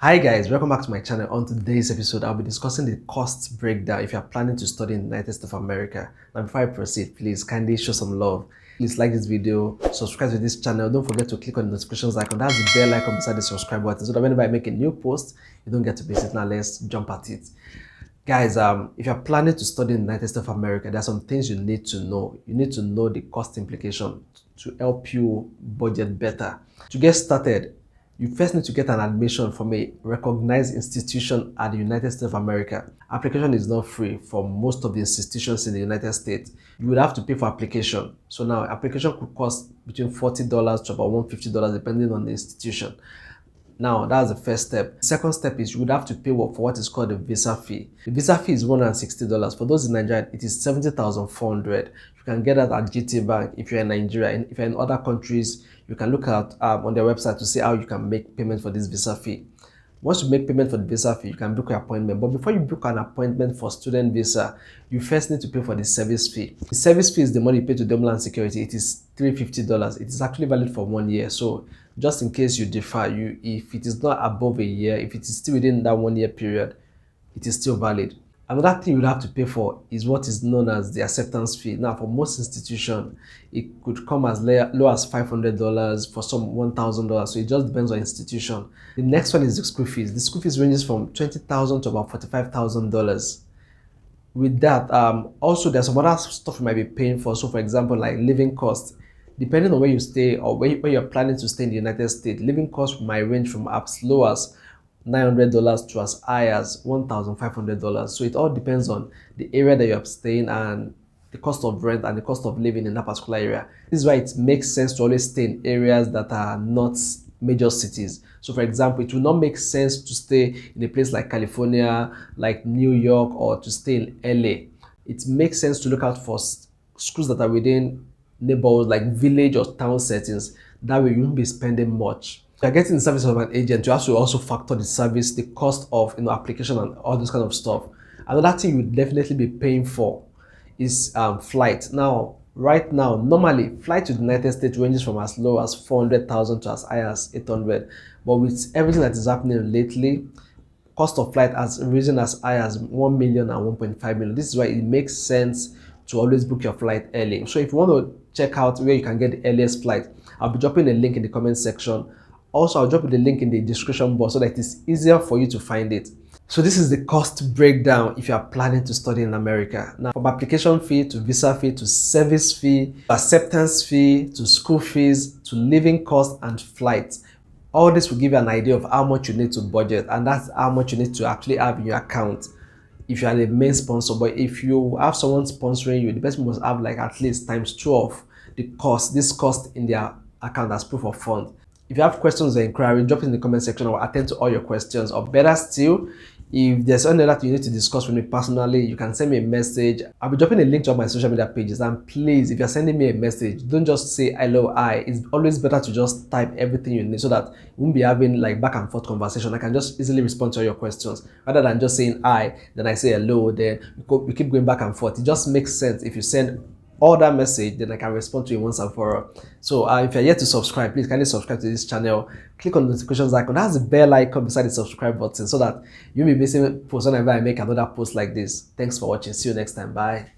Hi guys, welcome back to my channel. On today's episode, I'll be discussing the cost breakdown if you're planning to study in the United States of America. Now before I proceed, please kindly show some love. Please like this video, subscribe to this channel. Don't forget to click on the notifications icon. That's the bell icon beside the subscribe button so that whenever I make a new post, you don't get to miss it. Now let's jump at it. Guys, if you're planning to study in the United States of America, there are some things you need to know. You need to know the cost implication to help you budget better. To get started, you first need to get an admission from a recognized institution at the United States of America. Application is not free for most of the institutions in the United States. You would have to pay for application. So now application could cost between $40 to about $150 depending on the institution. Now that's the first step. The second step is you would have to pay for what is called a visa fee. The visa fee is $160. For those in Nigeria, it is $70,400. You can get that at GT Bank if you're in Nigeria. And if you're in other countries, you can look at on their website to see how you can make payment for this visa fee. Once you make payment for the visa fee, you can book your appointment. But before you book an appointment for student visa, you first need to pay for the SEVIS fee. The SEVIS fee is the money you pay to the Homeland Security. It is $350. It is actually valid for 1 year. So just in case you defer, if it is not above a year, if it is still within that 1 year period, it is still valid. Another thing you would have to pay for is what is known as the acceptance fee. Now, for most institutions, it could come as low as $500, for some $1,000. So it just depends on institution. The next one is the school fees. The school fees ranges from $20,000 to about $45,000. With that, also there's some other stuff you might be paying for. So, for example, like living costs. Depending on where you stay or where you're planning to stay in the United States, living costs might range from as low as $900 to as high as $1,500. So it all depends on the area that you're staying and the cost of rent and the cost of living in that particular area. This is why it makes sense to always stay in areas that are not major cities. So for example, it will not make sense to stay in a place like California, like New York, or to stay in LA. It makes sense to look out for schools that are within neighborhoods like village or town settings. That way you won't be spending much. If you're getting the service of an agent, you have to also factor the service, the cost of application and all this kind of stuff. Another thing you would definitely be paying for is flight. Now, right now, normally flight to the United States ranges from as low as $400,000 to as high as $800,000. But with everything that is happening lately, cost of flight has risen as high as $1 million and $1.5 million. This is why it makes sense to always book your flight early. So if you want to check out where you can get the earliest flight, I'll be dropping a link in the comment section. Also, I'll drop the link in the description box so that it's easier for you to find it. So this is the cost breakdown if you are planning to study in America. Now, from application fee to visa fee to service fee, acceptance fee to school fees to living costs and flights. All this will give you an idea of how much you need to budget, and that's how much you need to actually have in your account if you are the main sponsor. But if you have someone sponsoring you, the person must have like at least times 12 this cost in their account as proof of fund. If you have questions or inquiry, drop it in the comment section. I will attend to all your questions. Or better still, if there's anything that you need to discuss with me personally, you can send me a message. I'll be dropping a link to all my social media pages. And please, if you're sending me a message, don't just say hello, hi. It's always better to just type everything you need so that we won't be having like back and forth conversation. I can just easily respond to all your questions rather than just saying hi, then I say hello, then we keep going back and forth. It just makes sense if you send all that message, then I can respond to you once and for all. So if you're yet to subscribe, please kindly subscribe to this channel. Click on the notifications icon. That's the bell icon beside the subscribe button so that you'll be missing posts whenever I make another post like this. Thanks for watching. See you next time. Bye.